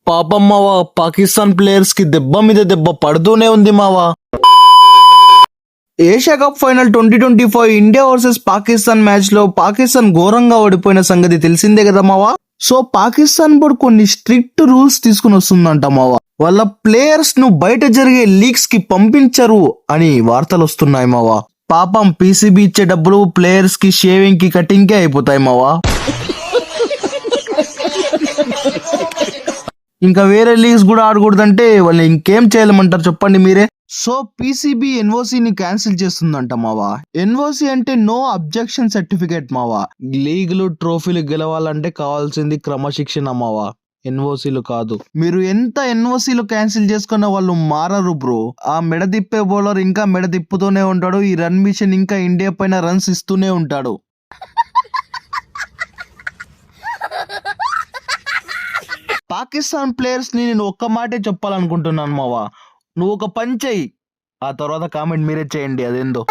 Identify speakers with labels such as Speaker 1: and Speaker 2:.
Speaker 1: పాపం మావా, పాకిస్తాన్ ప్లేయర్స్ కి దెబ్బ మీద దెబ్బ పడుతూనే ఉంది మావా. Asia cup final 2025 India versus Pakistan match లో పాకిస్తాన్ ఘోరంగా ఓడిపోయిన సంగతి తెలిసిందే కదా మావా. సో పాకిస్తాన్ బోర్డు కొన్ని స్ట్రిక్ట్ రూల్స్ తీసుకుని వస్తుందంట మావా. వాళ్ళ ప్లేయర్స్ ను బయట జరిగే లీగ్స్ కి పంపించరు అని వార్తలు వస్తున్నాయి మావా. పాపం పీసీబీ ఇచ్చే డబ్బులు ప్లేయర్స్ కి షేవింగ్ కి కటింగ్ కే అయిపోతాయి మావా. ఇంకా వేరే లీగ్స్ కూడా ఆడకూడదంటే వాళ్ళు ఇంకేం చేయాలమంటారు చెప్పండి మీరే. సో పీసీబీ ఎన్ఓసి ని క్యాన్సిల్ చేస్తుందంట మావా. ఎన్ఓసి అంటే నో అబ్జెక్షన్ సర్టిఫికేట్ మావా. లీగులు ట్రోఫీలు గెలవాలంటే కావాల్సింది క్రమశిక్షణ మావా, ఎన్ఓసీలు కాదు. మీరు ఎంత ఎన్ఓసీలు క్యాన్సిల్ చేసుకున్న వాళ్ళు మారరు బ్రో. ఆ మెడ తిప్పే బౌలర్ ఇంకా మెడ తిప్పుతూనే ఉంటాడు. ఈ రన్ మిషన్ ఇంకా ఇండియా పైన రన్స్ ఇస్తూనే ఉంటాడు. పాకిస్తాన్ ప్లేయర్స్ ని నేను ఒక్క మాటే చెప్పాలనుకుంటున్నాను మావా. నువ్వు ఒక పని చెయ్యి, ఆ తర్వాత కామెంట్ మీరే చేయండి అదేందో.